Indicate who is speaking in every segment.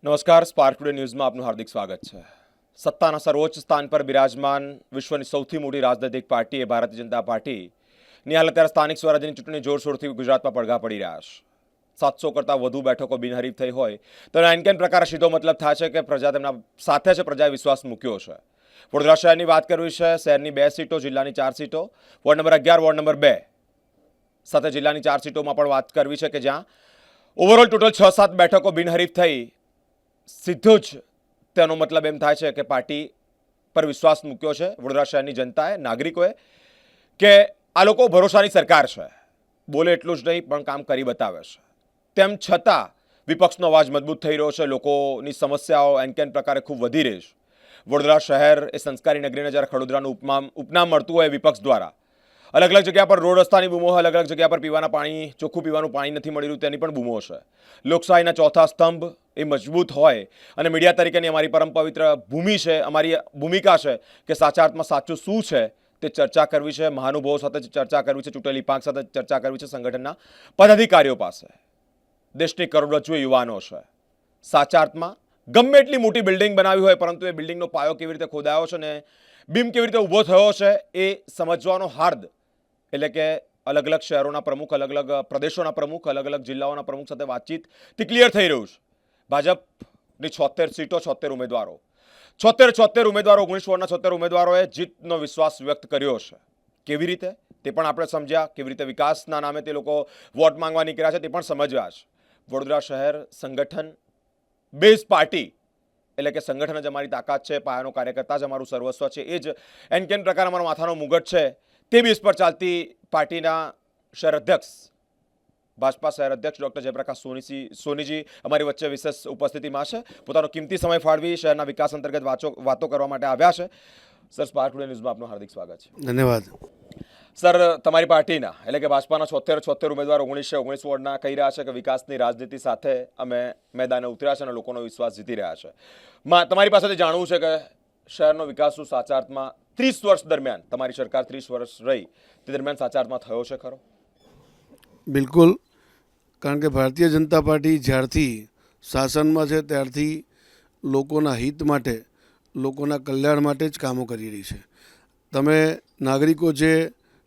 Speaker 1: નમસ્કાર, spark today ન્યૂઝમાં આપનું હાર્દિક સ્વાગત છે. સત્તાના સર્વોચ્ચ સ્થાન પર બિરાજમાન વિશ્વની સૌથી મોટી રાજનૈતિક પાર્ટી એ ભારતીય જનતા પાર્ટીની હાલ અત્યારે સ્થાનિક સ્વરાજ્યની ચૂંટણી જોરશોરથી ગુજરાતમાં પડઘા પડી રહ્યા છે. 700 કરતાં વધુ બેઠકો બિનહરીફ થઈ હોય તો એનકેન પ્રકારે સીધો મતલબ થાય છે કે પ્રજા તેમના સાથે છે, પ્રજાએ વિશ્વાસ મૂક્યો છે. વડોદરા શહેરની વાત કરવી છે. શહેરની 2 સીટો, જિલ્લાની 4 સીટો, વોર્ડ નંબર 11, વોર્ડ નંબર 2 સાથે જિલ્લાની 4 સીટોમાં પણ વાત કરવી છે કે જ્યાં ઓવરઓલ ટોટલ 6-7 બેઠકો બિનહરીફ થઈ. સીધો જ તેનો મતલબ એમ થાય છે કે પાર્ટી પર વિશ્વાસ મૂક્યો છે વડોદરા શહેરની જનતાએ, નાગરિકોએ, કે આ લોકો ભરોસાની સરકાર છે. બોલે એટલું જ નહીં પણ કામ કરી બતાવે છે. તેમ છતાં વિપક્ષનો અવાજ મજબૂત થઈ રહ્યો છે. લોકોની સમસ્યાઓ એનકેન પ્રકારે ખૂબ વધી રહી છે. વડોદરા શહેર એ સંસ્કારી નગરીને જ્યારે ખડોદરાનું ઉપનામ મળતું હોય વિપક્ષ દ્વારા, અલગ અલગ જગ્યા પર રોડ રસ્તાની બૂમો હોય, અલગ અલગ જગ્યા પર ચોખ્ખું પીવાનું પાણી નથી મળી રહ્યું તેની પણ બૂમો છે. લોકશાહીના ચોથા સ્તંભ એ મજબૂત હોય અને મીડિયા તરીકેની અમારી પરમ પવિત્ર ભૂમિ છે, અમારી ભૂમિકા છે કે સાચા અર્થમાં સાચું શું છે તે ચર્ચા કરવી છે. મહાનુભાવો સાથે ચર્ચા કરવી છે, ચૂંટેલી પાંખ સાથે ચર્ચા કરવી છે, સંગઠનના પદાધિકારીઓ પાસે. દેશની કરોડરજ્જુ યુવાનો છે. સાચા અર્થમાં ગમે એટલી મોટી બિલ્ડિંગ બનાવી હોય પરંતુ એ બિલ્ડિંગનો પાયો કેવી રીતે ખોદાયો છે ને બીમ કેવી રીતે ઊભો થયો છે એ સમજવાનો હાર્દ, એટલે કે અલગ અલગ શહેરોના પ્રમુખ, અલગ અલગ પ્રદેશોના પ્રમુખ, અલગ અલગ જિલ્લાઓના પ્રમુખ સાથે વાતચીતથી ક્લિયર થઈ રહ્યું છે. ભાજપની 76 સીટો, 76 ઉમેદવારો, 76 ઉમેદવારો, 19 વોર્ડના 76 ઉમેદવારોએ જીતનો વિશ્વાસ વ્યક્ત કર્યો છે. કેવી રીતે તે પણ આપણે સમજ્યા. કેવી રીતે વિકાસના નામે તે લોકો વોટ માંગવા નીકળ્યા છે તે પણ સમજ્યા છે. વડોદરા શહેર સંગઠન બેઝ પાર્ટી, એટલે કે સંગઠન જ અમારી તાકાત છે, પાયાનો કાર્યકર્તા જ અમારું સર્વસ્વ છે, એ જ એનકેન પ્રકાર અમારો માથાનો મુગટ છે. તે બેઝ પર ચાલતી પાર્ટીના શહેર અધ્યક્ષ, ભાજપા શહેર અધ્યક્ષ ડૉક્ટર જયપ્રકાશ સોનીજી અમારી વચ્ચે વિશેષ ઉપસ્થિતિમાં છે. પોતાનો કિંમતી સમય ફાળવી શહેરના વિકાસ અંતર્ગત વાતો કરવા માટે આવ્યા છે. સર, સ્પાર્ક ટુડે ન્યૂઝમાં આપનું હાર્દિક સ્વાગત છે.
Speaker 2: ધન્યવાદ.
Speaker 1: સર, તમારી પાર્ટીના એટલે કે ભાજપાના 76 ઉમેદવારો 19 વોર્ડના કહી રહ્યા છે કે વિકાસની રાજનીતિ સાથે અમે મેદાને ઉતર્યા છે અને લોકોનો વિશ્વાસ જીતી રહ્યા છે. તમારી પાસેથી જાણવું છે કે શહેરનો વિકાસ શું સાચા અર્થમાં 30 વર્ષ દરમિયાન, તમારી સરકાર 30 વર્ષ રહી તે દરમિયાન સાચા અર્થમાં થયો છે ખરો?
Speaker 2: બિલકુલ, કારણ કે ભારતીય જનતા પાર્ટી જ્યારથી શાસનમાં છે ત્યારથી લોકોના હિત માટે, લોકોના કલ્યાણ માટે જ કામો કરી રહી છે. તમે નાગરિકો જે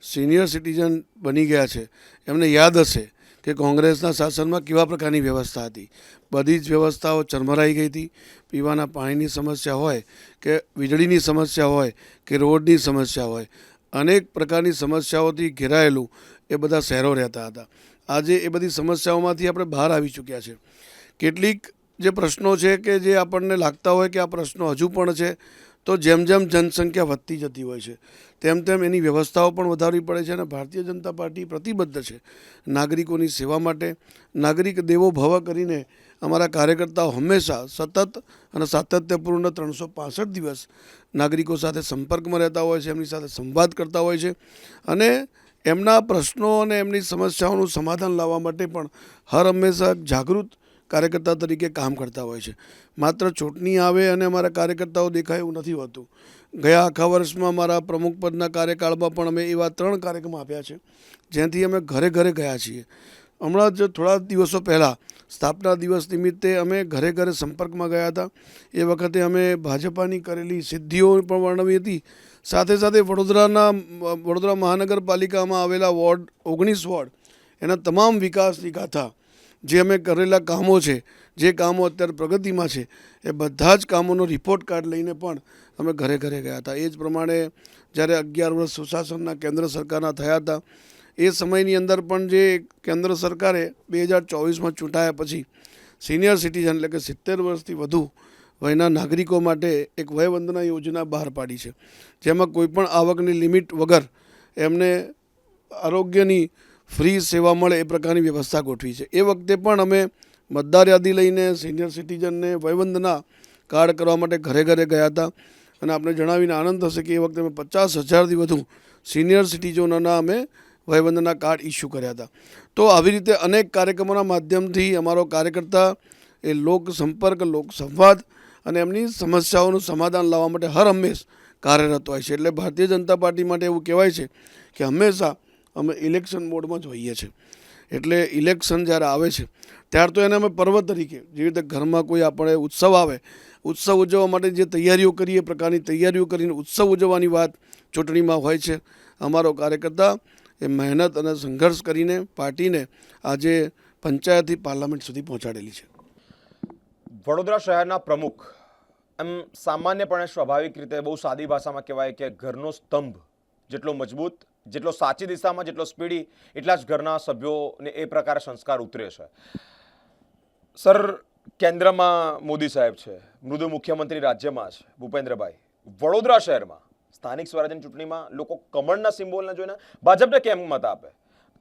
Speaker 2: સિનિયર સિટીઝન બની ગયા છે એમને યાદ હશે કે કોંગ્રેસના શાસનમાં કેવા પ્રકારની વ્યવસ્થા હતી. બધી જ વ્યવસ્થાઓ ચરમરાઈ ગઈ હતી. પીવાના પાણીની સમસ્યા હોય કે વીજળીની સમસ્યા હોય કે રોડની સમસ્યા હોય, અનેક પ્રકારની સમસ્યાઓથી ઘેરાયેલું એ બધા શહેરો રહેતા હતા. આજે એ બધી સમસ્યાઓમાંથી આપણે બહાર આવી ચૂક્યા છે. કેટલીક જે પ્રશ્નો છે કે જે આપણને લાગતા હોય કે આ પ્રશ્નો હજુ પણ છે, તો જેમ જેમ જનસંખ્યા વધતી જતી હોય છે તેમ તેમ એની વ્યવસ્થાઓ પણ વધારવી પડે છે. અને ભારતીય જનતા પાર્ટી પ્રતિબદ્ધ છે નાગરિકોની સેવા માટે. નાગરિક દેવો ભવ કરીને અમારા કાર્યકર્તાઓ હંમેશા સતત અને સાતત્યપૂર્ણ 365 દિવસ નાગરિકો સાથે સંપર્કમાં રહેતા હોય છે, એમની સાથે સંવાદ કરતા હોય છે અને એમના પ્રશ્નો અને એમની સમસ્યાઓનું સમાધાન લાવવા માટે પણ હર હંમેશા જાગૃત કાર્યકર્તા તરીકે કામ કરતા હોય છે. માત્ર ચૂંટણી આવે અને અમારા કાર્યકર્તાઓ દેખાય એવું નથી હોતું. ગયા આખા વર્ષમાં મારા પ્રમુખ પદના કાર્યકાળમાં પણ અમે એવા 3 કાર્યક્રમ આપ્યા છે જ્યાંથી અમે ઘરે ઘરે ગયા છીએ. હમણાં જ થોડા દિવસો પહેલાં સ્થાપના દિવસ નિમિત્તે અમે ઘરે ઘરે સંપર્કમાં ગયા હતા. એ વખતે અમે ભાજપાની કરેલી સિદ્ધિઓ પણ વર્ણવી હતી. સાથે સાથે વડોદરા મહાનગરપાલિકામાં આવેલા વોર્ડ 19 વોર્ડ, એના તમામ વિકાસની ગાથા, જે અમે કરેલા કામો છે, જે કામો અત્યારે પ્રગતિમાં છે, એ બધા જ કામોનો રિપોર્ટ કાર્ડ લઈને પણ અમે ઘરે ઘરે ગયા હતા. એ જ પ્રમાણે જ્યારે 11 વર્ષ સુશાસનના કેન્દ્ર સરકારના થયા હતા એ સમયની અંદર પણ જે કેન્દ્ર સરકારે 2024માં ચૂંટાયા પછી સિનિયર સિટીઝન એટલે કે 70 વર્ષથી વધુ વયના નાગરિકો માટે એક વયવંદના યોજના બહાર પાડી છે, જેમાં કોઈપણ આવકની લિમિટ વગર એમને આરોગ્યની ફ્રી સેવા મળે એ પ્રકારની વ્યવસ્થા ગોઠવી છે. એ વખતે પણ અમે મતદાર યાદી લઈને સિનિયર સિટીઝનને વયવંદના કાર્ડ કરવા માટે ઘરે ઘરે ગયા હતા. અને આપણે જણાવીને આનંદ થશે કે એ વખતે અમે 50,000થી વધુ સિનિયર સિટીઝનોના અમે વયવંદના કાર્ડ ઇસ્યુ કર્યા હતા. તો આવી રીતે અનેક કાર્યક્રમોના માધ્યમથી અમારો કાર્યકર્તા એ લોક સંપર્ક, લોક સંવાદ અને એમની સમસ્યાઓનું સમાધાન લાવવા માટે હર હંમેશ કાર્યરત હોય છે. એટલે ભારતીય જનતા પાર્ટી માટે એવું કહેવાય છે કે હંમેશા અમે ઇલેક્શન મોડમાં જ હોઈએ છીએ. એટલે ઇલેક્શન જ્યારે આવે છે ત્યાર તો એને અમે પર્વ તરીકે, જેવી રીતે ઘરમાં કોઈ આપણે ઉત્સવ આવે, ઉત્સવ ઉજવવા માટે જે તૈયારીઓ કરીએ એ પ્રકારની તૈયારીઓ કરીને ઉત્સવ ઉજવવાની વાત ચૂંટણીમાં હોય છે. અમારો કાર્યકર્તા એ મહેનત અને સંઘર્ષ કરીને પાર્ટીને આજે પંચાયતથી પાર્લામેન્ટ સુધી પહોંચાડેલી છે.
Speaker 1: વડોદરા શહેરના પ્રમુખ એમ સામાન્યપણે સ્વાભાવિક રીતે બહુ સાદી ભાષામાં કહેવાય કે ઘરનો સ્તંભ જેટલો મજબૂત, જેટલો સાચી દિશામાં, જેટલો સ્પીડી, એટલા જ ઘરના સભ્યોને એ પ્રકારે સંસ્કાર ઉતરે છે. સર, કેન્દ્રમાં મોદી સાહેબ છે, મૃદુ મુખ્યમંત્રી રાજ્યમાં છે ભૂપેન્દ્રભાઈ. વડોદરા શહેરમાં સ્થાનિક સ્વરાજ્યની ચૂંટણીમાં લોકો કમળના સિમ્બોલને જોઈને ભાજપને કેમ મત આપે?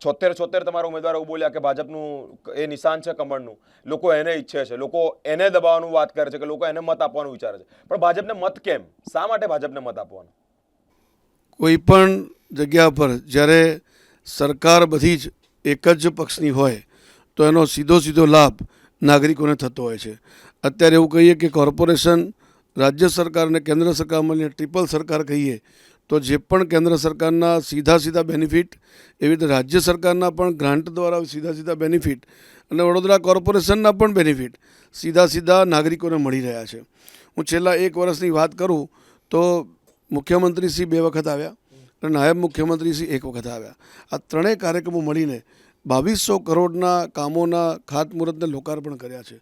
Speaker 1: 76 તમારા ઉમેદવારો એવું બોલ્યા કે ભાજપનું એ નિશાન છે કમળનું, લોકો એને ઈચ્છે છે, લોકો એને દબાવવાનું વાત કરે છે, કે લોકો એને મત આપવાનું વિચારે છે, પણ ભાજપને મત કેમ? શા માટે ભાજપને મત આપવાનું?
Speaker 2: કોઈ પણ જગ્યા પર જ્યારે સરકાર બધી જ એક જ પક્ષની હોય તો એનો સીધો લાભ નાગરિકોને થતો હોય છે. અત્યારે એવું કહીએ કે કોર્પોરેશન, રાજ્ય સરકાર અને કેન્દ્ર સરકાર મળીને ટ્રિપલ સરકાર કહીએ તો જે પણ કેન્દ્ર સરકારના સીધા બેનિફિટ, એવી રીતે રાજ્ય સરકારના પણ ગ્રાન્ટ દ્વારા સીધા બેનિફિટ અને વડોદરા કોર્પોરેશનના પણ બેનિફિટ સીધા નાગરિકોને મળી રહ્યા છે. હું છેલ્લા 1 વર્ષની વાત કરું તો મુખ્યમંત્રીશ્રી 2 વખત આવ્યા અને નાયબ મુખ્યમંત્રીશ્રી 1 વખત આવ્યા. આ ત્રણેય કાર્યક્રમો મળીને 2200 કરોડના કામોના ખાતમુહૂર્તને લોકાર્પણ કર્યા છે.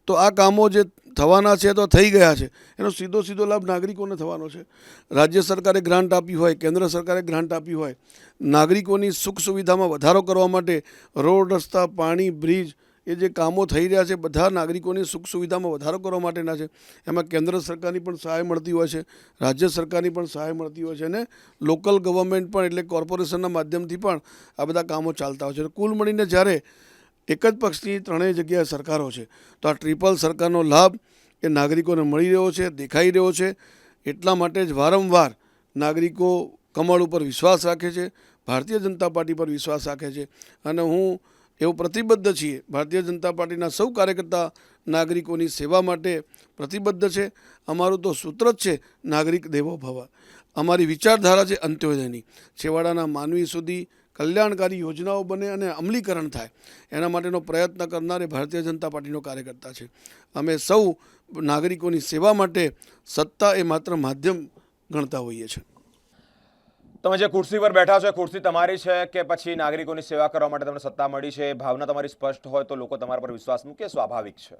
Speaker 2: તો આ કામો જે થવાના છે તો થઈ ગયા છે, એનો સીધો લાભ નાગરિકોને થવાનો છે. રાજ્ય સરકારે ગ્રાન્ટ આપી હોય, કેન્દ્ર સરકારે ગ્રાન્ટ આપી હોય, નાગરિકોની સુખ સુવિધામાં વધારો કરવા માટે રોડ, રસ્તા, પાણી, બ્રિજ, એ જે કામો થઈ રહ્યા છે બધા નાગરિકોની સુખ સુવિધામાં વધારો કરવા માટેના છે. એમાં કેન્દ્ર સરકારની પણ સહાય મળતી હોય છે, રાજ્ય સરકારની પણ સહાય મળતી હોય છે અને લોકલ ગવર્મેન્ટ પણ એટલે કોર્પોરેશનના માધ્યમથી પણ આ બધા કામો ચાલતા હોય છે. કુલ મળીને જ્યારે એક જ પક્ષની ત્રણેય જગ્યાએ સરકારો છે તો આ ટ્રિપલ સરકારનો લાભ એ નાગરિકોને મળી રહ્યો છે, દેખાઈ રહ્યો છે. એટલા માટે જ વારંવાર નાગરિકો કમળ ઉપર વિશ્વાસ રાખે છે, ભારતીય જનતા પાર્ટી પર વિશ્વાસ રાખે છે અને હું એવું પ્રતિબદ્ધ છીએ, ભારતીય જનતા પાર્ટીના સૌ કાર્યકર્તા નાગરિકોની સેવા માટે પ્રતિબદ્ધ છે. અમારું તો સૂત્ર જ છે નાગરિક દેવો ભવ. અમારી વિચારધારા છે અંત્યોદયની, છેવાડાના માનવી સુધી કલ્યાણકારી યોજનાઓ બને અને અમલીકરણ થાય એના માટેનો પ્રયત્ન કરનાર એ ભારતીય જનતા પાર્ટીનો કાર્યકર્તા છે. અમે સૌ નાગરિકોની સેવા માટે સત્તા એ માત્ર માધ્યમ ગણતા હોઈએ છીએ.
Speaker 1: તમે જે ખુરશી પર બેઠા છો એ ખુરશી તમારી છે કે પછી નાગરિકોની સેવા કરવા માટે તમને સત્તા મળી છે? ભાવના તમારી સ્પષ્ટ હોય તો લોકો તમારા પર વિશ્વાસ મૂકે, સ્વાભાવિક છે.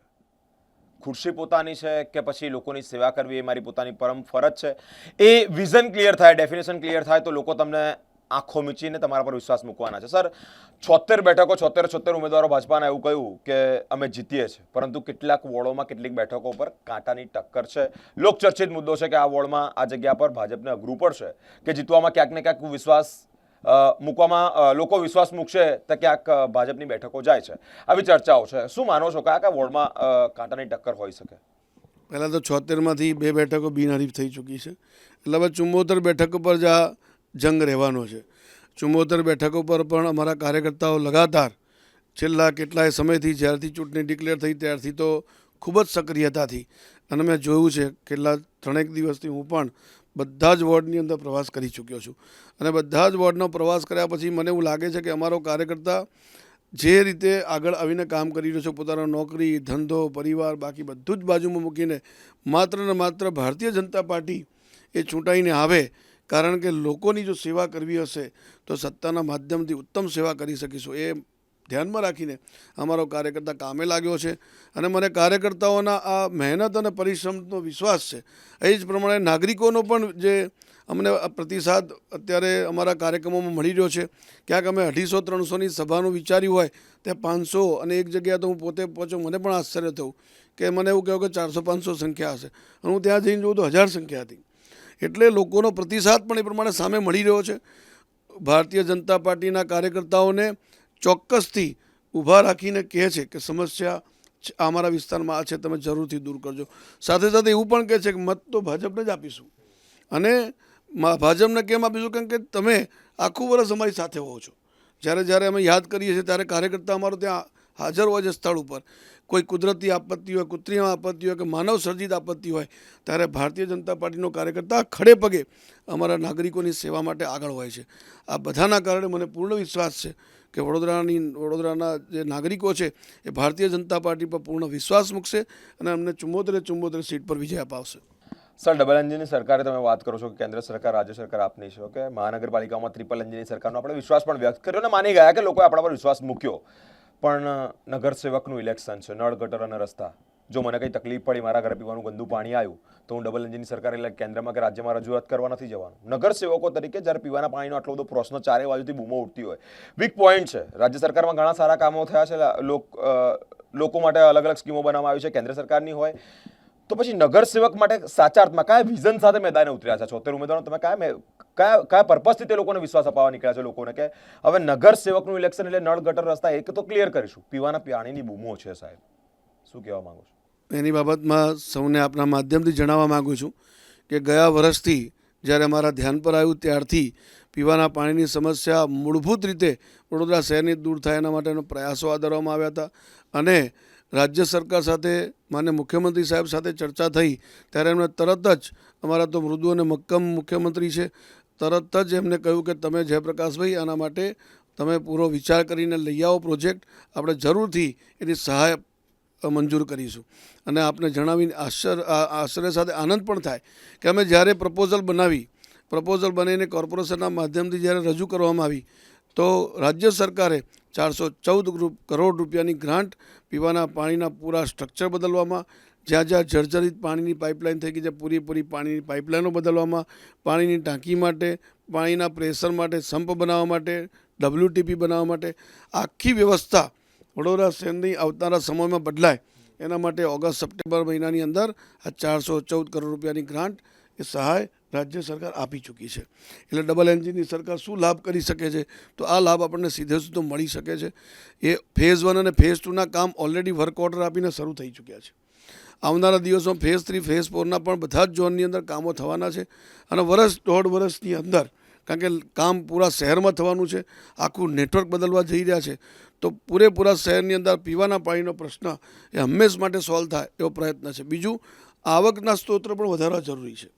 Speaker 1: ખુરશી પોતાની છે કે પછી લોકોની સેવા કરવી એ મારી પોતાની પરમ ફરજ છે, એ વિઝન ક્લિયર થાય, ડેફિનેશન ક્લિયર થાય તો લોકો તમને આંખો મીચીને તમારા પર વિશ્વાસ મૂકવાના છે. સર, 76 બેઠકો, 76 ઉમેદવારો ભાજપાના એવું કહ્યું કે અમે જીતીએ છીએ, પરંતુ કેટલાક વોર્ડોમાં કેટલીક બેઠકો પર કાંટાની ટક્કર છે. લોકચર્ચિત મુદ્દો છે કે આ વોર્ડમાં, આ જગ્યા પર ભાજપને અઘરું પડશે કે જીતવામાં ક્યાંક ને ક્યાંક વિશ્વાસ મૂકવામાં લોકો વિશ્વાસ મૂકશે તો ક્યાંક ભાજપની બેઠકો જાય છે. આવી ચર્ચાઓ છે. શું માનો છો કયા વોર્ડમાં કાંટાની ટક્કર હોઈ શકે?
Speaker 2: પહેલાં તો 76માંથી 2 બેઠકો બિનહરીફ થઈ ચૂકી છે, એટલે હવે 74 બેઠકો પર જ આ જંગ રહેવાનો છે. 74 બેઠકો પર પણ અમારા કાર્યકર્તાઓ લગાતાર છેલ્લા કેટલાય સમયથી, જ્યારથી ચૂંટણી ડિક્લેર થઈ ત્યારથી તો ખૂબ જ સક્રિયતાથી, અને મેં જોયું છે કેટલા 3 દિવસથી હું પણ બધા જ વોર્ડની અંદર પ્રવાસ કરી ચૂક્યો છું અને બધા જ વોર્ડનો પ્રવાસ કર્યા પછી મને એવું લાગે છે કે અમારો કાર્યકર્તા જે રીતે આગળ આવીને કામ કરી રહ્યો છે, પોતાનો નોકરી, ધંધો, પરિવાર બાકી બધું જ બાજુમાં મૂકીને માત્ર ને માત્ર ભારતીય જનતા પાર્ટી એ ચૂંટાઈને આવે, કારણ કે લોકોની જો સેવા કરવી હશે તો સત્તાના માધ્યમથી ઉત્તમ સેવા કરી શકીશું, એ ધ્યાનમાં રાખીને અમારો કાર્યકર્તા કામે લાગ્યો છે અને મને કાર્યકર્તાઓના આ મહેનત અને પરિશ્રમનો વિશ્વાસ છે. એ જ પ્રમાણે નાગરિકોનો પણ જે અમને પ્રતિસાદ અત્યારે અમારા કાર્યક્રમોમાં મળી રહ્યો છે, ક્યાંક અમે 250-300ની સભાનું વિચાર્યું હોય ત્યાં 500 અને એક જગ્યાએ તો હું પોતે પહોંચ્યો, મને પણ આશ્ચર્ય થયું કે મને એવું કહ્યું કે 400-500 સંખ્યા હશે અને હું ત્યાં જઈને જોઉં તો 1000 સંખ્યા હતી. એટલે લોકોનો પ્રતિસાદ પણ એ પ્રમાણે સામે મળી રહ્યો છે. ભારતીય જનતા પાર્ટીના કાર્યકર્તાઓને ચોક્કસથી ઊભા રાખીને કહે છે કે સમસ્યા અમારા વિસ્તારમાં આ છે, તમે જરૂરથી દૂર કરજો. સાથે એવું પણ કહે છે કે મત તો ભાજપને જ આપીશું અને ભાજપને કેમ આપીશું? કારણ કે તમે આખું વર્ષ અમારી સાથે હોવ છો. જ્યારે અમે યાદ કરીએ છીએ ત્યારે કાર્યકર્તા અમારો ત્યાં હાજર હોય છે સ્થળ ઉપર. કોઈ કુદરતી આપત્તિ હોય, કૃત્રિમ આપત્તિ હોય કે માનવ સર્જિત આપત્તિ હોય ત્યારે ભારતીય જનતા પાર્ટીનો કાર્યકર્તા ખડે પગે અમારા નાગરિકોની સેવા માટે આગળ હોય છે. આ બધાના કારણે મને પૂર્ણ વિશ્વાસ છે કે વડોદરાના જે નાગરિકો છે એ ભારતીય જનતા પાર્ટી પર પૂર્ણ વિશ્વાસ મૂકશે અને અમને 74 સીટ પર વિજય અપાવશે.
Speaker 1: સર, ડબલ એન્જિનની સરકારે તમે વાત કરો છો કે કેન્દ્ર સરકાર રાજ્ય સરકાર આપની છે કે મહાનગરપાલિકામાં ટ્રિપલ એન્જિનની સરકારનો આપણે વિશ્વાસ પણ વ્યક્ત કર્યો અને માની ગયા કે લોકોએ આપણા પર વિશ્વાસ મૂક્યો. પણ નગરસેવકનું ઇલેક્શન છે, નળ ગટર અને રસ્તા, જો મને કંઈ તકલીફ પડી, મારા ઘરે પીવાનું ગંદુ પાણી આવ્યું, તો હું ડબલ એન્જિનની સરકાર એટલે કેન્દ્રમાં કે રાજ્યમાં રજૂઆત કરવા નથી જવાનું. નગરસેવકો તરીકે જ્યારે પીવાના પાણીનો આટલો બધો પ્રશ્ન ચારે બાજુથી બૂમો ઉઠતી હોય, વીક પોઈન્ટ છે. રાજ્ય સરકારમાં ઘણા સારા કામો થયા છે, લોકો માટે અલગ અલગ સ્કીમો બનાવવામાં આવી છે, કેન્દ્ર સરકારની હોય, તો પછી નગરસેવક માટે સાચા અર્થમાં કયા વિઝન સાથે મેદાને ઉતર્યા છે? 76 ઉમેદવારો તમે કયા પર્પઝથી તે લોકોને વિશ્વાસ અપાવવા નીકળ્યા છે લોકોને કે હવે નગરસેવકનું ઇલેક્શન એટલે નળ ગટર રસ્તા એક તો ક્લિયર કરીશું, પીવાના પાણીની બૂમો છે? સાહેબ, શું કહેવા માંગો છો?
Speaker 2: એની બાબતમાં સૌને આપના માધ્યમથી જણાવવા માગું છું કે ગયા વર્ષથી જ્યારે અમારા ધ્યાન પર આવ્યું ત્યારથી પીવાના પાણીની સમસ્યા મૂળભૂત રીતે વડોદરા શહેરની દૂર થાય એના માટેનો પ્રયાસો હાથ ધરવામાં આવ્યા હતા અને રાજ્ય સરકાર સાથે માન્ય મુખ્યમંત્રી સાહેબ સાથે ચર્ચા થઈ ત્યારે એમણે તરત જ, અમારા તો મૃદુ અને મક્કમ મુખ્યમંત્રી છે, તરત જ એમને કહ્યું કે તમે જયપ્રકાશભાઈ આના માટે તમે પૂરો વિચાર કરીને લઈ આવો પ્રોજેક્ટ, આપણે જરૂરથી એની સહાય મંજૂર કરીશું. અને આપને જણાવીને આશ્ચર્ય સાથે આનંદ પણ થાય કે અમે જ્યારે પ્રપોઝલ બનીને કોર્પોરેશનના માધ્યમથી જ્યારે રજૂ કરવામાં આવી તો રાજ્ય સરકારે 414 કરોડ રૂપિયાની ગ્રાન્ટ પીવાના પાણીના પૂરા સ્ટ્રક્ચર બદલવામાં, જ્યાં જ્યાં જર્જરિત પાણીની પાઇપલાઇન થઈ ગઈ છે પૂરી પાણીની પાઇપલાઇનો બદલવામાં, પાણીની ટાંકી માટે, પાણીના પ્રેશર માટે સંપ બનાવવા માટે, WTP બનાવવા માટે આખી વ્યવસ્થા વડોદરા શહેરની આવનારા સમયમાં બદલાય એના માટે ઓગસ્ટ સપ્ટેમ્બર મહિનાની અંદર આ 414 કરોડ રૂપિયાની ગ્રાન્ટ એ સહાય રાજ્ય સરકાર આપી ચૂકી છે. એટલે ડબલ એન્જિનની સરકાર શું લાભ કરી શકે છે? તો આ લાભ આપણને સીધે સીધો મળી શકે છે. એ ફેઝ 1 અને ફેઝ 2ના કામ ઓલરેડી વર્ક ઓર્ડર આપીને શરૂ થઈ ચૂક્યા છે. આવનારા દિવસોમાં ફેઝ 3 ફેઝ 4ના પણ બધા જ ઝોનની અંદર કામો થવાના છે અને દોઢ વર્ષની અંદર, કારણ કે કામ પૂરા શહેરમાં થવાનું છે, આખું નેટવર્ક બદલવા જઈ રહ્યા છે, તો પૂરેપૂરા શહેરની અંદર પીવાના પાણીનો પ્રશ્ન એ હંમેશ માટે સોલ્વ થાય એવો પ્રયત્ન છે. બીજું, આવકના સ્ત્રોત પણ વધારવા જરૂરી છે.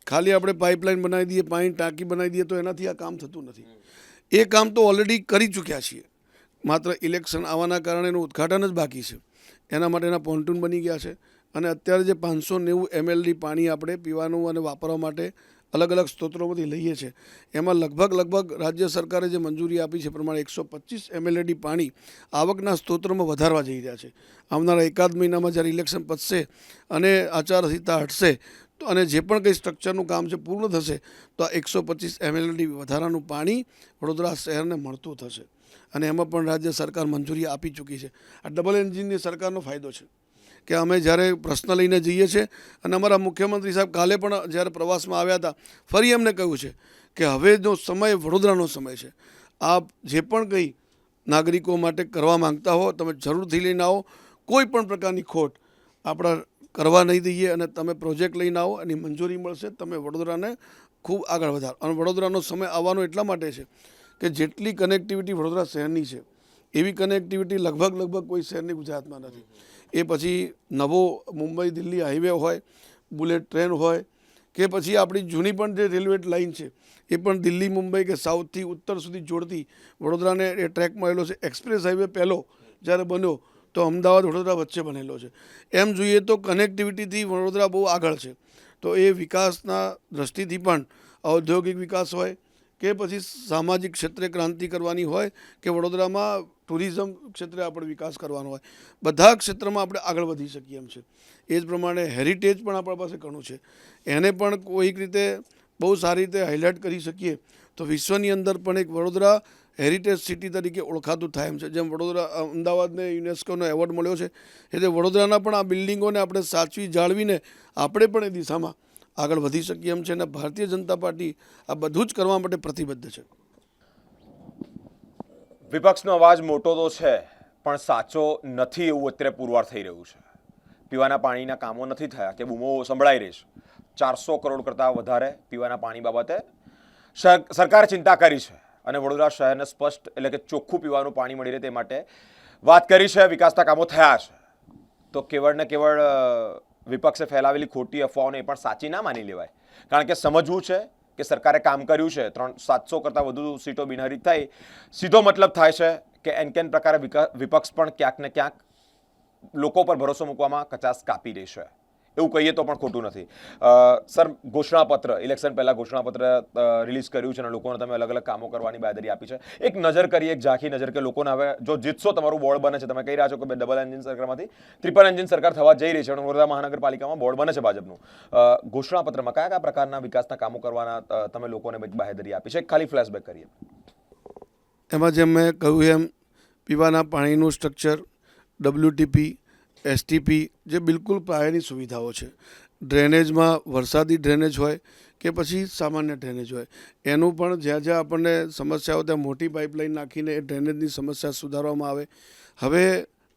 Speaker 2: ખાલી આપણે પાઇપલાઇન બનાવી દઈએ, પાણી ટાંકી બનાવી દઈએ તો એનાથી આ કામ થતું નથી. એ કામ તો ઓલરેડી કરી ચૂક્યા છીએ, માત્ર ઇલેક્શન આવવાના કારણે એનું ઉદ્ઘાટન જ બાકી છે. એના માટેના પોન્ટૂન બની ગયા છે અને અત્યારે જે 590 MLD પાણી આપણે પીવાનું અને વાપરવા માટે અલગ અલગ સ્ત્રોતોમાંથી લઈએ છીએ, એમાં લગભગ રાજ્ય સરકારે જે મંજૂરી આપી છે પ્રમાણે 125 MLD પાણી આવકના સ્ત્રોતોમાં વધારવા જઈ રહ્યા છે. આવનારા એકાદ મહિનામાં જ્યારે ઇલેક્શન પતશે અને આચારસંહિતા હટશે અને જે પણ કંઈ સ્ટ્રક્ચરનું કામ છે પૂર્ણ થશે તો આ 125 MLD વધારાનું પાણી વડોદરા શહેરને મળતું થશે અને એમાં પણ રાજ્ય સરકાર મંજૂરી આપી ચૂકી છે. આ ડબલ એન્જિનની સરકારનો ફાયદો છે કે અમે જ્યારે પ્રશ્ન લઈને જઈએ છીએ અને અમારા મુખ્યમંત્રી સાહેબ કાલે પણ જ્યારે પ્રવાસમાં આવ્યા હતા ફરી એમને કહ્યું છે કે હવેનો સમય વડોદરાનો સમય છે. આપ જે પણ કંઈ નાગરિકો માટે કરવા માંગતા હો તમે જરૂરથી લઈને આવો, કોઈ પણ પ્રકારની ખોટ આપણા કરવા નહીં દઈએ અને તમે પ્રોજેક્ટ લઈને આવો, એની મંજૂરી મળશે, તમે વડોદરાને ખૂબ આગળ વધારો. અને વડોદરાનો સમય આવવાનો એટલા માટે છે કે જેટલી કનેક્ટિવિટી વડોદરા શહેરની છે એવી કનેક્ટિવિટી લગભગ કોઈ શહેરની ગુજરાતમાં નથી. એ પછી નવો મુંબઈ દિલ્હી હાઈવે હોય, બુલેટ ટ્રેન હોય કે પછી આપણી જૂની પણ જે રેલવે લાઇન છે એ પણ દિલ્હી મુંબઈ કે સાઉથથી ઉત્તર સુધી જોડતી વડોદરાને એ ટ્રેક મળેલો છે. એક્સપ્રેસ હાઈવે પહેલો જ્યારે બન્યો તો અમદાવાદ વડોદરા વચ્ચે બનેલો છે. એમ જોઈએ તો કનેક્ટિવિટીથી વડોદરા બહુ આગળ છે. તો એ વિકાસના દૃષ્ટિથી પણ ઔદ્યોગિક વિકાસ હોય કે પછી સામાજિક ક્ષેત્રે ક્રાંતિ કરવાની હોય કે વડોદરામાં ટુરિઝમ ક્ષેત્રે આપણે વિકાસ કરવાનો હોય, બધા ક્ષેત્રમાં આપણે આગળ વધી શકીએ એમ છે. એ જ પ્રમાણે હેરિટેજ પણ આપણા પાસે ઘણું છે, એને પણ કોઈક રીતે બહુ સારી રીતે હાઇલાઇટ કરી શકીએ તો વિશ્વની અંદર પણ એક વડોદરા હેરિટેજ સિટી તરીકે ઓળખાતું થાય એમ છે. જેમ વડોદરા અમદાવાદને યુનેસ્કોનો એવોર્ડ મળ્યો છે એટલે વડોદરાના પણ આ બિલ્ડિંગોને આપણે સાચવી જાળવીને આપણે પણ એ દિશામાં આગળ વધી શકીએ એમ છે અને ભારતીય જનતા પાર્ટી આ બધું જ કરવા માટે પ્રતિબદ્ધ છે.
Speaker 1: વિપક્ષનો અવાજ મોટો તો છે પણ સાચો નથી એવું અત્યારે પુરવાર થઈ રહ્યું છે. પીવાના પાણીના કામો નથી થયા કે બૂમો સંભળાઈ રહી છે. 400 કરોડ કરતાં વધારે પીવાના પાણી બાબતે સરકારે ચિંતા કરી છે અને વડોદરા શહેરને સ્પષ્ટ એટલે કે ચોખ્ખું પીવાનું પાણી મળી રહે તે માટે વાત કરી છે. વિકાસના કામો થયા છે તો કેવળ ને કેવળ વિપક્ષે ફેલાવેલી ખોટી અફવાઓને એ પણ સાચી ના માની લેવાય, કારણ કે સમજવું છે કે સરકારે કામ કર્યું છે, 700 કરતાં વધુ સીટો બિનહરીફ થઈ, સીધો મતલબ થાય છે કે એનકેન પ્રકારે વિપક્ષ પણ ક્યાંક ને ક્યાંક લોકો પર ભરોસો મૂકવામાં કચાસ કાપી રહી છે, એવું કહીએ તો પણ ખોટું નથી. સર, ઘોષણાપત્ર ઇલેક્શન પહેલાં ઘોષણાપત્ર રિલીઝ કર્યું છે અને લોકોને તમે અલગ અલગ કામો કરવાની બાંયધરી આપી છે. એક નજર કરીએ, એક ઝાંખી નજર કે લોકોને હવે જો જીતશો તમારું બોર્ડ બને છે, તમે કહી રહ્યા છો કે ડબલ એન્જિન સરકારમાંથી ટ્રિપલ એન્જિન સરકાર થવા જઈ રહી છે અને વડોદરા મહાનગરપાલિકામાં બોર્ડ બને છે ભાજપનું. ઘોષણાપત્રમાં કયા કયા પ્રકારના વિકાસના કામો કરવાના તમે લોકોને બાંયધરી આપી છે? ખાલી ફ્લેશબેક કરીએ.
Speaker 2: એમાં જેમ મેં કહ્યું એમ પીવાના પાણીનું સ્ટ્રક્ચર, WTP, STP જે બિલકુલ પાયાની સુવિધાઓ છે. ડ્રેનેજમાં વરસાદી ડ્રેનેજ હોય કે પછી સામાન્ય ડ્રેનેજ હોય, એનું પણ જ્યાં જ્યાં આપણને સમસ્યાઓ ત્યાં મોટી પાઇપલાઇન નાખીને એ ડ્રેનેજની સમસ્યા સુધારવામાં આવે. હવે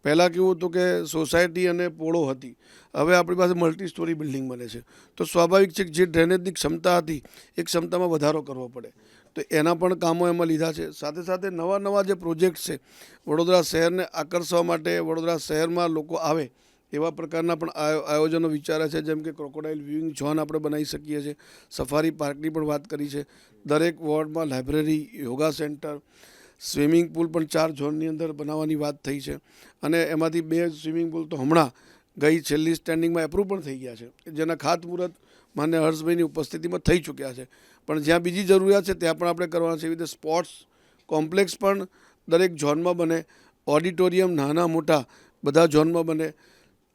Speaker 2: પહેલાં કેવું હતું કે સોસાયટી અને પોળો હતી, હવે આપણી પાસે મલ્ટી સ્ટોરી બિલ્ડિંગ બને છે, તો સ્વાભાવિક છે કે જે ડ્રેનેજની ક્ષમતા હતી એ ક્ષમતામાં વધારો કરવો પડે, તો એના પણ કામો એમાં લીધા છે. સાથે સાથે નવા નવા જે પ્રોજેક્ટ છે, વડોદરા શહેરને આકર્ષવા માટે, વડોદરા શહેરમાં લોકો આવે એવા પ્રકારના પણ આયોજનો વિચાર્યા છે. જેમ કે ક્રોકોડાઇલ વ્યુઇંગ ઝોન આપણે બનાવી શકીએ છીએ, સફારી પાર્કની પણ વાત કરી છે, દરેક વોર્ડમાં library, yoga centre, swimming pool પણ 4 ઝોનની અંદર બનાવવાની વાત થઈ છે અને એમાંથી 2 સ્વિમિંગ પુલ તો હમણાં ગઈ છેલ્લી સ્ટેન્ડિંગમાં એપ્રૂવ પણ થઈ ગયા છે, જેના ખાતમુહૂર્ત માન્ય હર્ષભાઈની ઉપસ્થિતિમાં થઈ ચૂક્યા છે. પણ જ્યાં બીજી જરૂરિયાત છે ત્યાં પણ આપણે કરવાના છે. એવી રીતે સ્પોર્ટ્સ કોમ્પ્લેક્સ પણ દરેક ઝોનમાં બને, ઓડિટોરિયમ નાના મોટા બધા ઝોનમાં બને.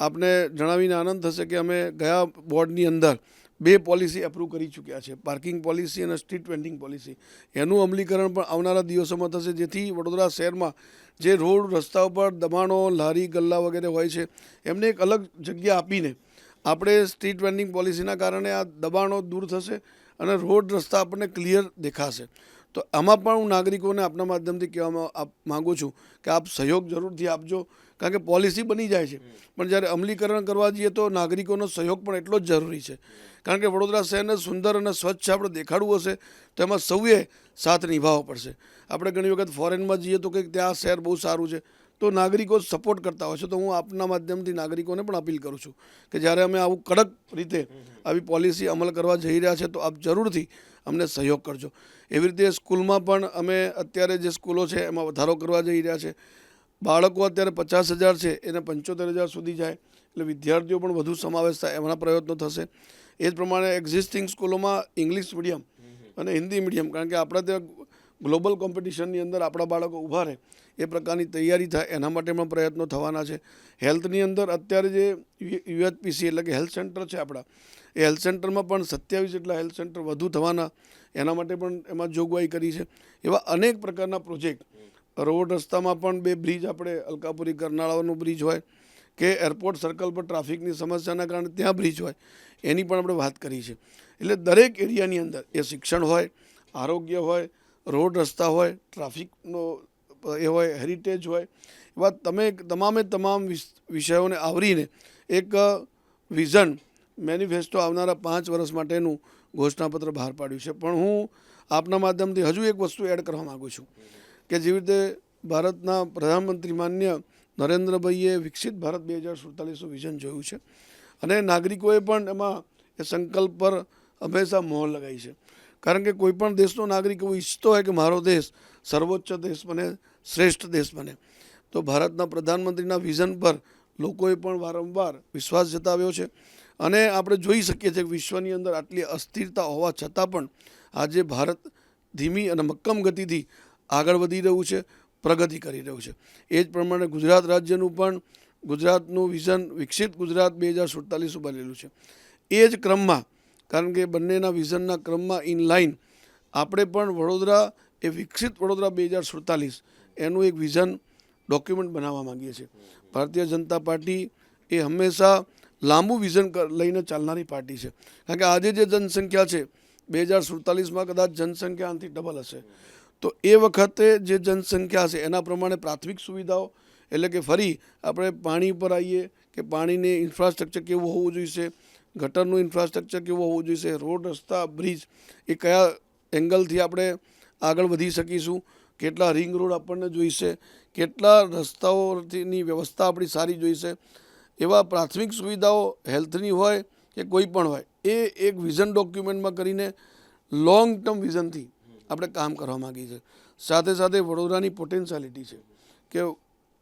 Speaker 2: આપને જણાવીને આનંદ થશે કે અમે ગયા બોર્ડની અંદર 2 પોલિસી એપ્રૂવ કરી ચૂક્યા છે, પાર્કિંગ પોલિસી અને સ્ટ્રીટ વેન્ડિંગ પોલિસી. એનું અમલીકરણ પણ આવનારા દિવસોમાં થશે, જેથી વડોદરા શહેરમાં જે રોડ રસ્તા ઉપર દબાણો, લારી ગલ્લા વગેરે હોય છે એમને એક અલગ જગ્યા આપીને આપણે સ્ટ્રીટ વેન્ડિંગ પોલિસીના કારણે આ દબાણો દૂર થશે અને રોડ રસ્તા આપણને ક્લિયર દેખાશે. તો આમાં પણ હું નાગરિકોને આપના માધ્યમથી કહેવા માગું છું કે આપ સહયોગ જરૂરથી આપજો, કારણ કે પોલિસી બની જાય છે પણ જ્યારે અમલીકરણ કરવા જઈએ તો નાગરિકોનો સહયોગ પણ એટલો જ જરૂરી છે. કારણ કે વડોદરા શહેરને સુંદર અને સ્વચ્છ આપણે દેખાડવું હશે તો એમાં સૌએ સાથ નિભાવવો પડશે. આપણે ઘણી વખત ફોરેનમાં જઈએ તો કંઈક ત્યાં શહેર બહુ સારું છે તો નાગરિકો સપોર્ટ કરતા હોય છે. તો હું આપના માધ્યમથી નાગરિકોને પણ અપીલ કરું છું કે જ્યારે અમે આવું કડક રીતે આવી પોલિસી અમલ કરવા જઈ રહ્યા છે તો આપ જરૂરથી અમને સહયોગ કરજો. એવી રીતે સ્કૂલમાં પણ અમે અત્યારે જે સ્કૂલો છે એમાં વધારો કરવા જઈ રહ્યા છે. બાળકો અત્યારે 50,000 છે એને 75,000 સુધી જાય, એટલે વિદ્યાર્થીઓ પણ વધુ સમાવેશ થાય એમના પ્રયત્નો થશે. એ જ પ્રમાણે એક્ઝિસ્ટિંગ સ્કૂલોમાં ઇંગ્લિશ મીડિયમ અને હિન્દી મીડિયમ, કારણ કે આપણે ત્યાં ગ્લોબલ કોમ્પિટિશનની અંદર આપણા બાળકો ઊભા રહે એ પ્રકારની તૈયારી થાય એના માટે પણ પ્રયત્નો થવાના છે. હેલ્થની અંદર અત્યારે જે UHPC એટલે કે હેલ્થ સેન્ટર છે આપણા, એ હેલ્થ સેન્ટરમાં પણ 27 જેટલા હેલ્થ સેન્ટર વધુ થવાના, એના માટે પણ એમાં જોગવાઈ કરી છે. એવા અનેક પ્રકારના પ્રોજેક્ટ, રોડ રસ્તામાં પણ 2 બ્રિજ, આપણે અલકાપુરી કરનાળાનો બ્રિજ હોય કે એરપોર્ટ સર્કલ પર ટ્રાફિકની સમસ્યાના કારણે ત્યાં બ્રિજ હોય, એની પણ આપણે વાત કરી છે. એટલે દરેક એરિયાની અંદર એ શિક્ષણ હોય, આરોગ્ય હોય, રોડ રસ્તા હોય, ટ્રાફિકનો એ હોય, હેરિટેજ હોય, એવા તમામ વિષયોને આવરીને એક વિઝન મેનિફેસ્ટો આવનારા 5 વર્ષ માટેનું ઘોષણાપત્ર બહાર પાડ્યું છે. પણ હું આપના માધ્યમથી હજુ એક વસ્તુ એડ કરવા માગું છું કે જેવી રીતે ભારતના પ્રધાનમંત્રી માન્ય નરેન્દ્રભાઈએ વિકસિત ભારત 2047નું વિઝન જોયું છે અને નાગરિકોએ પણ એમાં એ સંકલ્પ પર હંમેશા મોહર લગાવી છે. કારણ કે કોઈપણ દેશનો નાગરિક એવું ઈચ્છતો હોય કે મારો દેશ સર્વોચ્ચ દેશ બને, શ્રેષ્ઠ દેશ બને. તો ભારતના પ્રધાનમંત્રીના વિઝન પર લોકોએ પણ વારંવાર વિશ્વાસ જતાવ્યો છે અને આપણે જોઈ શકીએ છીએ કે વિશ્વની અંદર આટલી અસ્થિરતા હોવા છતાં પણ આજે ભારત ધીમી અને મક્કમ ગતિથી આગળ વધી રહ્યું છે, પ્રગતિ કરી રહ્યું છે. એ જ પ્રમાણે ગુજરાત રાજ્યનું પણ ગુજરાતનું વિઝન વિકસિત ગુજરાત 2047 બનેલું છે. એ જ ક્રમમાં, કારણ કે બંનેના વિઝનના ક્રમમાં ઇનલાઇન આપણે પણ વડોદરા એ વિકસિત વડોદરા 2047 એનું એક વિઝન ડોક્યુમેન્ટ બનાવવા માંગીએ છીએ. ભારતીય જનતા પાર્ટી એ હંમેશા લાંબુ વિઝન લઈને ચાલનારી પાર્ટી છે. કારણ કે આજે જે જનસંખ્યા છે 2047માં કદાચ જનસંખ્યા આનાથી ડબલ હશે, તો એ વખતે જે જનસંખ્યા હશે એના પ્રમાણે પ્રાથમિક સુવિધાઓ, એટલે કે ફરી આપણે પાણી પર આવીએ કે પાણીની ઇન્ફ્રાસ્ટ્રક્ચર કેવું હોવું જોઈશે, ગટરનું ઇન્ફ્રાસ્ટ્રક્ચર કેવું હોવું જોઈશે, રોડ રસ્તા બ્રિજ એ કયા એંગલથી આપણે આગળ વધી શકીશું, કેટલા રિંગ રોડ આપણને જોઈશે, કેટલા રસ્તાઓની વ્યવસ્થા આપણી સારી જોઈશે, એવા પ્રાથમિક સુવિધાઓ હેલ્થની હોય કે કોઈ પણ હોય એ એક વિઝન ડોક્યુમેન્ટમાં કરીને લોંગ ટર્મ વિઝનથી આપણે કામ કરવા માગીએ છીએ. સાથે સાથે વડોદરાની પોટેન્શિયાલિટી છે કે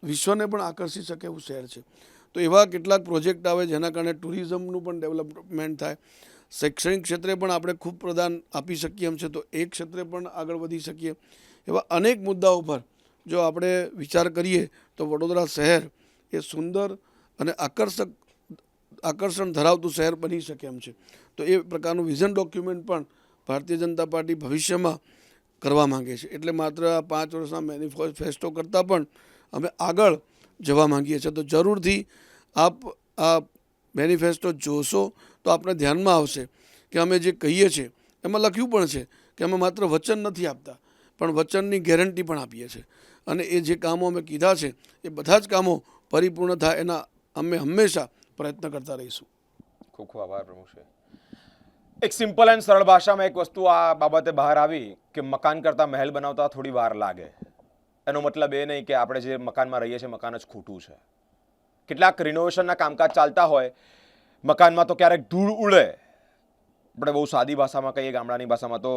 Speaker 2: વિશ્વને પણ આકર્ષી શકે એવું શહેર છે. તો એવા કેટલાક પ્રોજેક્ટ આવે જેના કારણે ટુરિઝમનું પણ ડેવલપમેન્ટ થાય. શૈક્ષણિક ક્ષેત્રે પણ આપણે ખૂબ પ્રદાન આપી શકીએ એમ છે, તો એ ક્ષેત્રે પણ આગળ વધી શકીએ. એવા અનેક મુદ્દાઓ પર જો આપણે વિચાર કરીએ તો વડોદરા શહેર એ સુંદર અને આકર્ષણ ધરાવતું શહેર બની શકે એમ છે. તો એ પ્રકારનું વિઝન ડોક્યુમેન્ટ પણ ભારતીય જનતા પાર્ટી ભવિષ્યમાં કરવા માંગે છે. એટલે માત્ર આ 5 વર્ષના મેનિફેસ્ટો કરતાં પણ અમે આગળ જવા માંગીએ છીએ. તો જરૂરથી આપ આ મેનિફેસ્ટો જોશો તો આપણે ધ્યાનમાં આવશે કે અમે જે કહીએ છીએ એમાં લખ્યું પણ છે કે અમે માત્ર વચન નથી આપતા પણ વચનની ગેરંટી પણ આપીએ છીએ. અને એ જે કામો અમે કીધા છે એ બધા જ કામો પરિપૂર્ણ થાય એના અમે હંમેશા પ્રયત્ન કરતા રહીશું.
Speaker 1: ખૂબ ખૂબ આભાર પ્રમુખશ્રી. એક સિમ્પલ એન્ડ સરળ ભાષામાં એક વસ્તુ આ બાબતે બહાર આવી કે મકાન કરતાં મહેલ બનાવતા થોડી વાર લાગે. એનો મતલબ એ નહીં કે આપણે જે મકાનમાં રહીએ છીએ મકાન જ ખોટું છે. કેટલાક રિનોવેશનના કામકાજ ચાલતા હોય, મકાનમાં તો ક્યારેક ધૂળ ઉડે. આપણે બહુ સાદી ભાષામાં કહીએ, ગામડાની ભાષામાં તો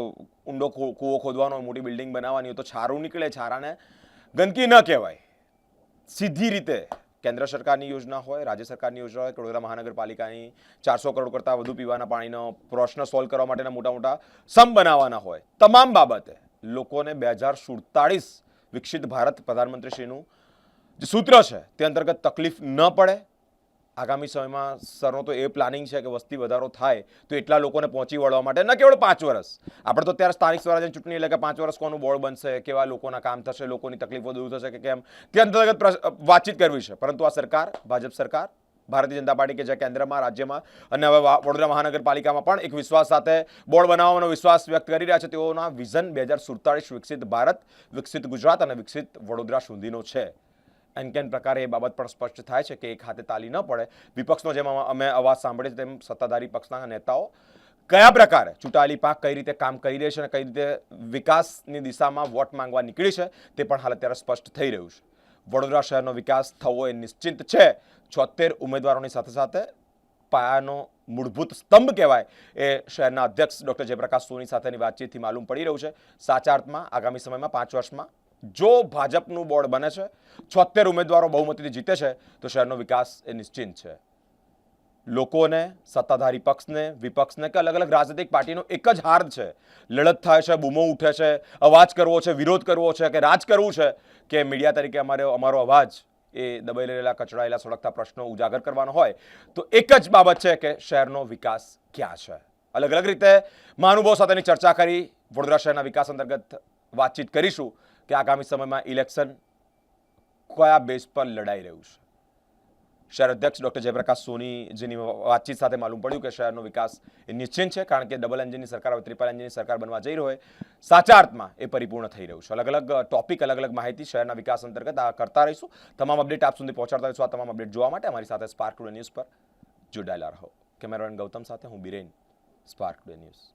Speaker 1: ઊંડો કૂવો ખોદવાનો, મોટી બિલ્ડિંગ બનાવવાની હોય તો છારું નીકળે. છારાને ગંદકી ન કહેવાય. સીધી રીતે કેન્દ્ર સરકારની યોજના હોય, રાજ્ય સરકારની યોજના હોય, વડોદરા મહાનગરપાલિકાની 400 કરોડ કરતાં વધુ પીવાના પાણીનો પ્રશ્ન સોલ્વ કરવા માટેના મોટા મોટા સમ બનાવવાના હોય, તમામ બાબતે લોકોને 2047 વિકસિત ભારત પ્રધાનમંત્રીશ્રીનું જે સૂત્ર છે તે અંતર્ગત તકલીફ ન પડે. આગામી સમયમાં સરનો તો એ પ્લાનિંગ છે કે વસ્તી વધારો થાય તો એટલા લોકોને પહોંચી વળવા માટે ન કેવળ 5 વર્ષ, આપણે તો અત્યારે સ્થાનિક સ્વરાજ્યની ચૂંટણી એટલે કે 5 વર્ષ કોનું બોર્ડ બનશે, કેવા લોકોના કામ થશે, લોકોની તકલીફો દૂર થશે કે કેમ, તે અંતર્ગત વાતચીત કરવી છે. પરંતુ આ સરકાર, ભાજપ સરકાર, ભારતીય જનતા પાર્ટી કે જે કેન્દ્રમાં, રાજ્યમાં અને હવે વડોદરા મહાનગરપાલિકામાં પણ એક વિશ્વાસ સાથે બોર્ડ બનાવવાનો વિશ્વાસ વ્યક્ત કરી રહ્યા છે. તેઓના વિઝન 2047 વિકસિત ભારત, વિકસિત ગુજરાત અને વિકસિત વડોદરા સુધીનો છે. કેન પ્રકારે એ બાબત પણ સ્પષ્ટ થાય છે કે એક હાથે તાલી ન પડે. વિપક્ષનો જેમ અમે અવાજ સાંભળીએ છીએ તેમ સત્તાધારી પક્ષના નેતાઓ કયા પ્રકારે ચૂંટાયેલી પાંખ કઈ રીતે કામ કરી રહી છે અને કઈ રીતે વિકાસની દિશામાં વોટ માંગવા નીકળી છે તે પણ હાલ અત્યારે સ્પષ્ટ થઈ રહ્યું છે. વડોદરા શહેરનો વિકાસ થવો એ નિશ્ચિત છે. 76 ઉમેદવારોની સાથે સાથે પાયાનો મૂળભૂત સ્તંભ કહેવાય એ શહેરના અધ્યક્ષ ડૉક્ટર જયપ્રકાશ સોની સાથેની વાતચીતથી માલુમ પડી રહ્યું છે. સાચા અર્થમાં આગામી સમયમાં 5 વર્ષમાં જો ભાજપનું બોર્ડ બને છે, 76 ઉમેદવારો બહુમતીથી જીતે છે તો શહેરનો વિકાસ એ નિશ્ચિત છે. લોકોને, સત્તાધારી પક્ષને, વિપક્ષને કે અલગ અલગ રાજનૈતિક પાર્ટીનો એક જ હાર છે. લડત થાય છે, બૂમો ઉઠે છે, અવાજ કરવો છે, વિરોધ કરવો છે કે રાજ કરવું છે કે મીડિયા તરીકે અમારો અવાજ એ દબાઈ રહેલા, કચડાયેલા, સળગતા પ્રશ્નો ઉજાગર કરવાનો હોય તો એક જ બાબત છે કે શહેરનો વિકાસ ક્યાં છે. અલગ અલગ રીતે મહાનુભાવો સાથેની ચર્ચા કરી વડોદરા શહેરના વિકાસ અંતર્ગત વાતચીત કરીશું કે આગામી સમયમાં ઇલેક્શન કયા બેઝ પર લડાઈ રહ્યું છે. શહેર અધ્યક્ષ ડૉક્ટર જયપ્રકાશ સોની જેની વાતચીત સાથે માલુમ પડ્યું કે શહેરનો વિકાસ એ નિશ્ચિત છે કારણ કે ડબલ એન્જિનની સરકાર હવે ટ્રિપલ એન્જિનની સરકાર બનવા જઈ રહ્યો હોય સાચા અર્થમાં એ પરિપૂર્ણ થઈ રહ્યું છે. અલગ અલગ ટોપિક, અલગ અલગ માહિતી શહેરના વિકાસ અંતર્ગત આ કરતા રહીશું. તમામ અપડેટ આપ સુધી પહોંચાડતા રહીશું. આ તમામ અપડેટ જોવા માટે અમારી સાથે સ્પાર્ક ટુડે ન્યૂઝ પર જોડાયેલા રહો. કેમેરામેન ગૌતમ સાથે હું બિરેન, સ્પાર્ક ટુડે ન્યૂઝ.